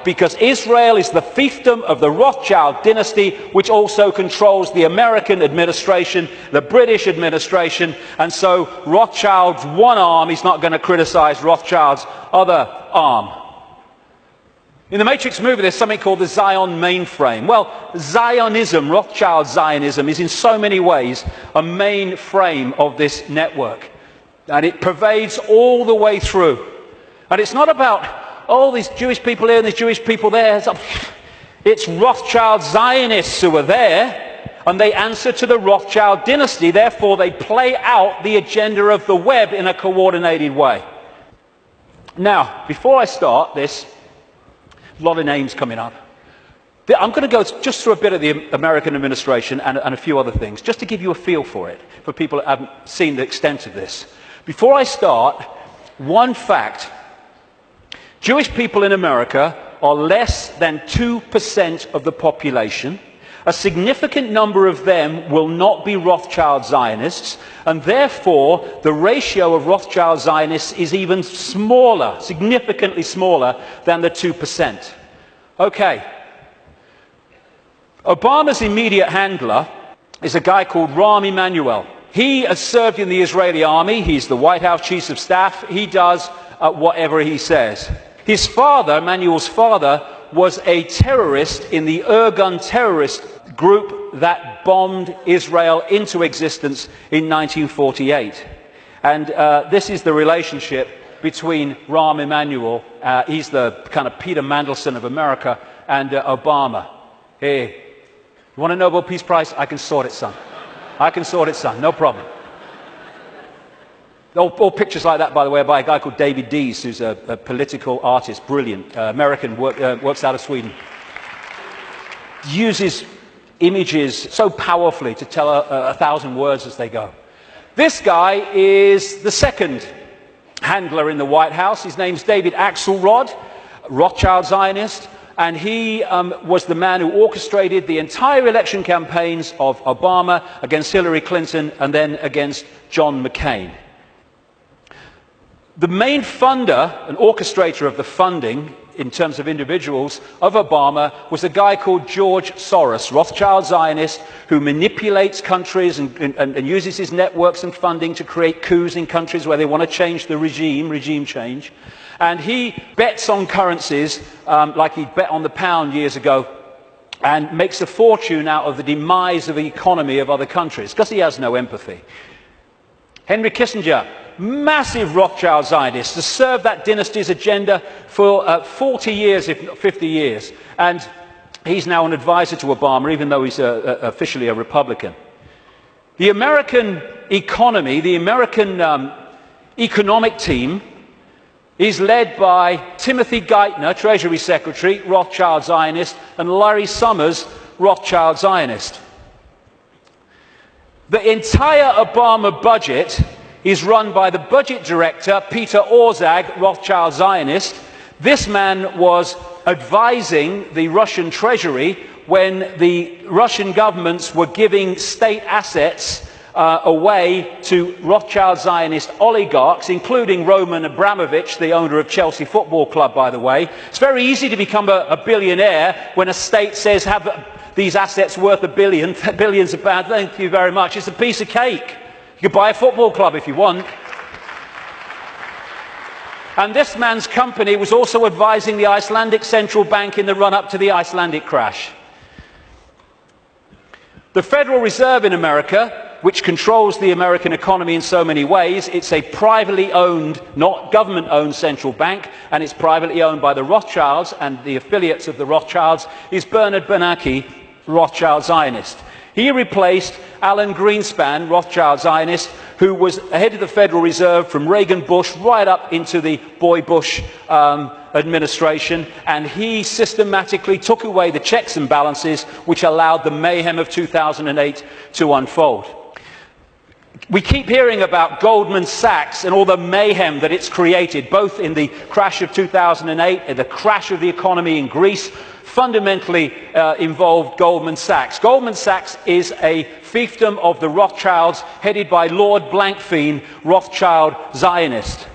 Because Israel is the fiefdom of the Rothschild dynasty, which also controls the American administration, the British administration, and so Rothschild's one arm is not going to criticize Rothschild's other arm. In the Matrix movie, there's something called the Zion Mainframe. Well, Zionism, Rothschild Zionism, is in so many ways a mainframe of this network. And it pervades all the way through. And it's not about, oh, these Jewish people here and these Jewish people there. It's Rothschild Zionists who are there, and they answer to the Rothschild dynasty. Therefore, they play out the agenda of the web in a coordinated way. Now, before I start this, a lot of names coming up. I'm going to go just through a bit of the American administration and a few other things, just to give you a feel for it, for people that haven't seen the extent of this. Before I start, one fact. Jewish people in America are less than 2% of the population. A significant number of them will not be Rothschild Zionists, and therefore the ratio of Rothschild Zionists is even smaller, significantly smaller than the 2%. Okay. Obama's immediate handler is a guy called Rahm Emanuel. He has served in the Israeli army. He's the White House Chief of Staff. He does whatever he says. His father, Emanuel's father, was a terrorist in the Irgun terrorist group that bombed Israel into existence in 1948. And this is the relationship between Rahm Emanuel, he's the kind of Peter Mandelson of America, and Obama. Hey, you want a Nobel Peace Prize? I can sort it, son. I can sort it, son. No problem. All pictures like that, by the way, are by a guy called David Dees, who's a political artist, brilliant, American, works out of Sweden. Uses images so powerfully to tell 1,000 words as they go. This guy is the second handler in the White House. His name's David Axelrod, Rothschild Zionist, and he was the man who orchestrated the entire election campaigns of Obama against Hillary Clinton and then against John McCain. The main funder and orchestrator of the funding, in terms of individuals, of Obama was a guy called George Soros, Rothschild Zionist, who manipulates countries and uses his networks and funding to create coups in countries where they want to change the regime change. And he bets on currencies like he bet on the pound years ago and makes a fortune out of the demise of the economy of other countries because he has no empathy. Henry Kissinger, massive Rothschild Zionist, has served that dynasty's agenda for 40 years, if not 50 years. And he's now an advisor to Obama, even though he's officially a Republican. The American economy, the American economic team, is led by Timothy Geithner, Treasury Secretary, Rothschild Zionist, and Larry Summers, Rothschild Zionist. The entire Obama budget is run by the budget director, Peter Orszag, Rothschild Zionist. This man was advising the Russian treasury when the Russian governments were giving state assets away to Rothschild Zionist oligarchs, including Roman Abramovich, the owner of Chelsea Football Club, by the way. It's very easy to become a billionaire when a state says, have these assets worth $1 billion. Billions of pounds, thank you very much. It's a piece of cake. You could buy a football club if you want. And this man's company was also advising the Icelandic Central Bank in the run-up to the Icelandic crash. The Federal Reserve in America, which controls the American economy in so many ways, it's a privately owned, not government-owned central bank, and it's privately owned by the Rothschilds and the affiliates of the Rothschilds, is Bernard Bernanke, Rothschild Zionist. He replaced Alan Greenspan, Rothschild Zionist, who was head of the Federal Reserve from Reagan Bush right up into the Boy Bush administration, and he systematically took away the checks and balances which allowed the mayhem of 2008 to unfold. We keep hearing about Goldman Sachs and all the mayhem that it's created, both in the crash of 2008 and the crash of the economy in Greece. Fundamentally involved Goldman Sachs. Goldman Sachs is a fiefdom of the Rothschilds, headed by Lord Blankfein, Rothschild Zionist.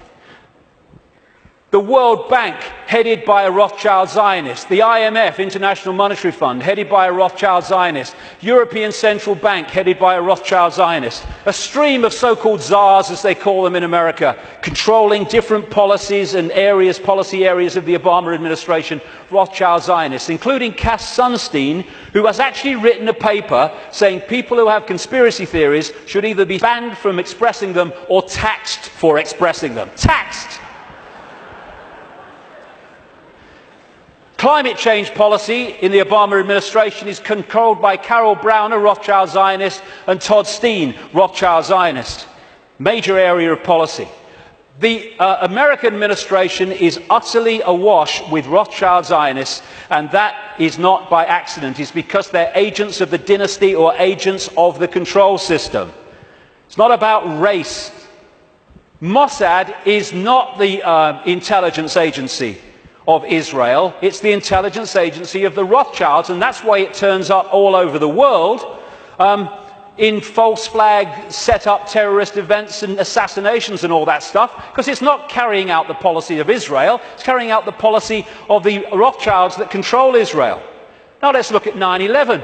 The World Bank, headed by a Rothschild Zionist. The IMF, International Monetary Fund, headed by a Rothschild Zionist. European Central Bank, headed by a Rothschild Zionist. A stream of so-called czars, as they call them in America, controlling different policies and areas, policy areas of the Obama administration, Rothschild Zionists, including Cass Sunstein, who has actually written a paper saying people who have conspiracy theories should either be banned from expressing them or taxed for expressing them. Taxed! Climate change policy in the Obama administration is controlled by Carol Brown, a Rothschild Zionist, and Todd Steen, Rothschild Zionist. Major area of policy. The American administration is utterly awash with Rothschild Zionists, and that is not by accident. It's because they're agents of the dynasty or agents of the control system. It's not about race. Mossad is not the intelligence agency of Israel. It's the intelligence agency of the Rothschilds, and that's why it turns up all over the world in false flag set up terrorist events and assassinations and all that stuff, because it's not carrying out the policy of Israel, it's carrying out the policy of the Rothschilds that control Israel. Now let's look at 9/11.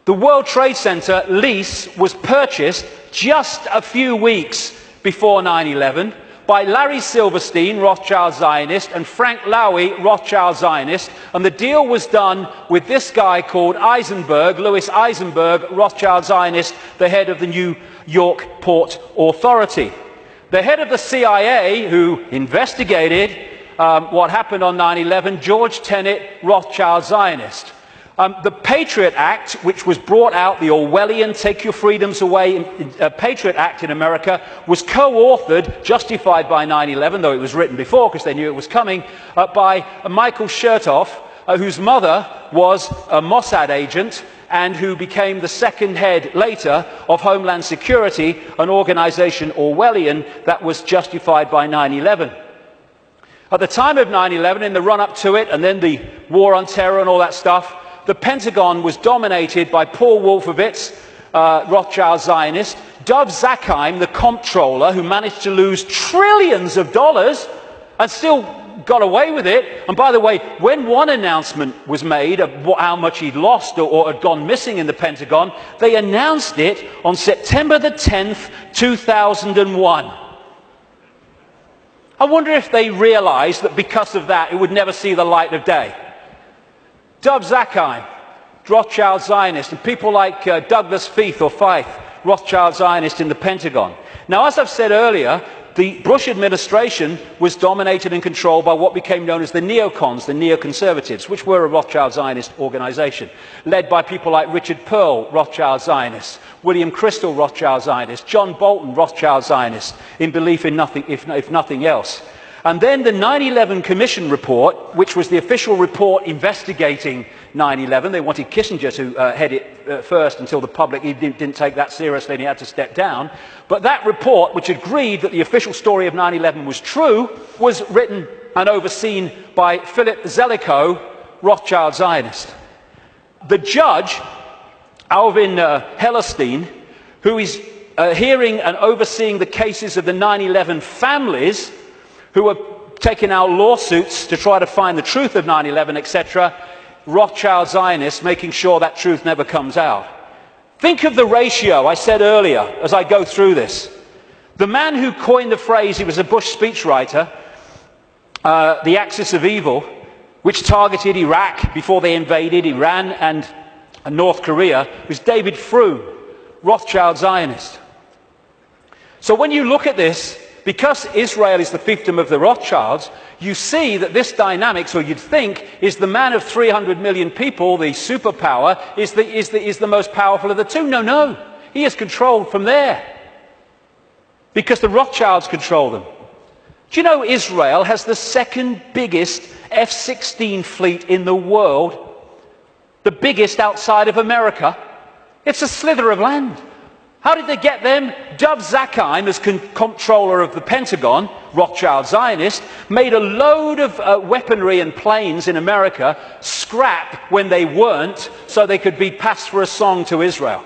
The World Trade Center lease was purchased just a few weeks before 9/11 by Larry Silverstein, Rothschild Zionist, and Frank Lowy, Rothschild Zionist, and the deal was done with this guy called Eisenberg, Louis Eisenberg, Rothschild Zionist, the head of the New York Port Authority. The head of the CIA, who investigated what happened on 9/11, George Tenet, Rothschild Zionist. The Patriot Act, which was brought out, the Orwellian Take Your Freedoms Away Patriot Act in America, was co-authored, justified by 9/11, though it was written before because they knew it was coming, by Michael Chertoff, whose mother was a Mossad agent and who became the second head later of Homeland Security, an organization Orwellian that was justified by 9/11. At the time of 9/11, in the run-up to it, and then the war on terror and all that stuff, the Pentagon was dominated by Paul Wolfowitz, Rothschild Zionist, Dov Zakheim, the comptroller, who managed to lose trillions of dollars and still got away with it. And by the way, when one announcement was made of how much he'd lost or had gone missing in the Pentagon, they announced it on September the 10th, 2001. I wonder if they realized that because of that, it would never see the light of day. Dov Zakheim, Rothschild Zionist, and people like Douglas Feith or Feith, Rothschild Zionist in the Pentagon. Now, as I've said earlier, the Bush administration was dominated and controlled by what became known as the neocons, the neoconservatives, which were a Rothschild Zionist organization, led by people like Richard Pearl, Rothschild Zionist, William Crystal, Rothschild Zionist, John Bolton, Rothschild Zionist, in belief in nothing, if nothing else. And then the 9/11 Commission report, which was the official report investigating 9/11. They wanted Kissinger to head it first until the public didn't take that seriously and he had to step down. But that report, which agreed that the official story of 9/11 was true, was written and overseen by Philip Zelikow, Rothschild Zionist. The judge, Alvin Hellerstein, who is hearing and overseeing the cases of the 9/11 families, who are taking out lawsuits to try to find the truth of 9/11, etc., Rothschild Zionists, making sure that truth never comes out. Think of the ratio I said earlier as I go through this. The man who coined the phrase, he was a Bush speechwriter, the axis of evil, which targeted Iraq before they invaded Iran and North Korea, was David Froome, Rothschild Zionist. So when you look at this, because Israel is the fiefdom of the Rothschilds, you see that this dynamics, or you'd think, is the man of 300 million people, the superpower, is the most powerful of the two. No. He is controlled from there. Because the Rothschilds control them. Do you know Israel has the second biggest F-16 fleet in the world? The biggest outside of America? It's a slither of land. How did they get them? Dov Zakheim, as comptroller of the Pentagon, Rothschild Zionist, made a load of weaponry and planes in America scrap when they weren't, so they could be passed for a song to Israel.